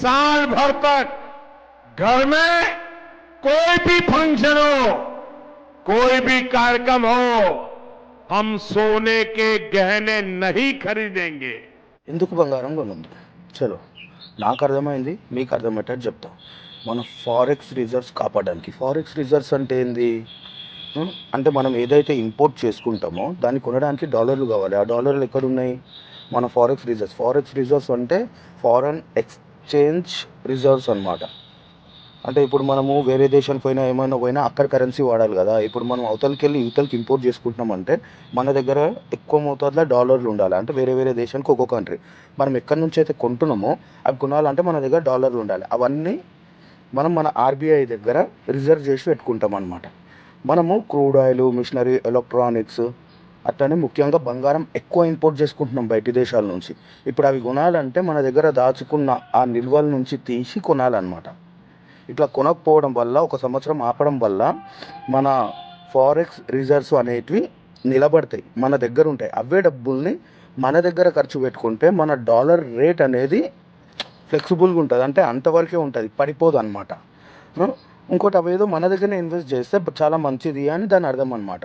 साल भर तक घर में कोई भी फंक्शन हो, कोई भी कार्यक्रम हो, हम सोने के गहने नहीं खरीदेंगे। ఎందుకు బంగారం కొనొద్దు? చలో, నాకు అర్థమైంది, మీకు అర్థమయ్యేటట్టు చెప్తాం. మన ఫారెక్స్ రిజర్వ్స్ కాపాడడానికి. ఫారెక్స్ రిజర్వ్స్ అంటే ఏంది? అంటే మనం ఏదైతే ఇంపోర్ట్ చేసుకుంటామో దాన్ని కొనడానికి డాలర్లు కావాలి. ఆ డాలర్లు ఎక్కడున్నాయి? మన ఫారెక్స్ రిజర్వ్స్ అంటే ఫారెన్ ఎక్స్చేంజ్ రిజర్వ్స్ అనమాట. అంటే ఇప్పుడు మనము వేరే దేశానికి పోయినా అక్కడ కరెన్సీ వాడాలి కదా. ఇప్పుడు మనం అవతలకి వెళ్ళి యువతలకి ఇంపోర్ట్ చేసుకుంటున్నామంటే మన దగ్గర ఎక్కువ మోతాదులో డాలర్లు ఉండాలి. అంటే వేరే దేశానికి ఒక్కో కంట్రీ మనం ఎక్కడి నుంచి అయితే కొంటున్నామో అవి కొనాలంటే మన దగ్గర డాలర్లు ఉండాలి. అవన్నీ మనం మన ఆర్బీఐ దగ్గర రిజర్వ్ చేసి పెట్టుకుంటాం అనమాట. మనము క్రూడ్ ఆయిల్, మిషనరీ, ఎలక్ట్రానిక్స్, అట్లనే ముఖ్యంగా బంగారం ఎక్కువ ఇంపోర్ట్ చేసుకుంటున్నాం బయటి దేశాల నుంచి. ఇప్పుడు అవి కొనాలంటే మన దగ్గర దాచుకున్న ఆ నిల్వల నుంచి తీసి కొనాలన్నమాట. ఇట్లా కొనకపోవడం వల్ల, ఒక సంవత్సరం ఆపడం వల్ల మన ఫారెక్స్ రిజర్వ్స్ అనేటివి నిలబడతాయి, మన దగ్గర ఉంటాయి. అవే డబ్బుల్ని మన దగ్గర ఖర్చు పెట్టుకుంటే మన డాలర్ రేట్ అనేది ఫ్లెక్సిబుల్గా ఉంటుంది. అంటే అంతవరకే ఉంటుంది, పడిపోదు అనమాట. ఇంకోటి అవేదో మన దగ్గరనే ఇన్వెస్ట్ చేస్తే చాలా మంచిది అని దాని అర్థం అనమాట.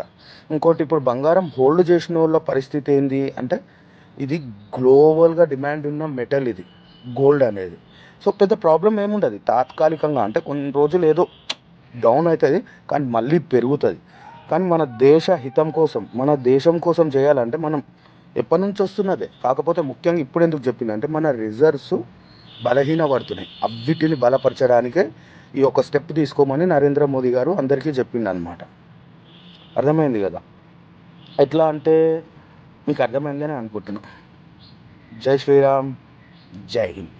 ఇంకోటి, ఇప్పుడు బంగారం హోల్డ్ చేసిన వాళ్ళ పరిస్థితి ఏంది అంటే, ఇది గ్లోబల్గా డిమాండ్ ఉన్న మెటల్ ఇది గోల్డ్ అనేది. సో పెద్ద ప్రాబ్లం ఏముండదు, తాత్కాలికంగా అంటే కొన్ని రోజులు ఏదో డౌన్ అవుతుంది కానీ మళ్ళీ పెరుగుతుంది. కానీ మన దేశ హితం కోసం, మన దేశం కోసం చేయాలంటే మనం ఎప్పటి నుంచి వస్తున్నదే. కాకపోతే ముఖ్యంగా ఇప్పుడు ఎందుకు చెప్పిందంటే మన రిజర్వ్స్ బలహీనపడుతున్నాయి. అవిటిని బలపరచడానికే ఈ ఒక స్టెప్ తీసుకోమని నరేంద్ర మోదీ గారు అందరికీ చెప్పిండు అనమాట. అర్థమైంది కదా? ఎట్లా అంటే మీకు అర్థమైందని అనుకుంటున్నాను. జై శ్రీరామ్, జై హింద్.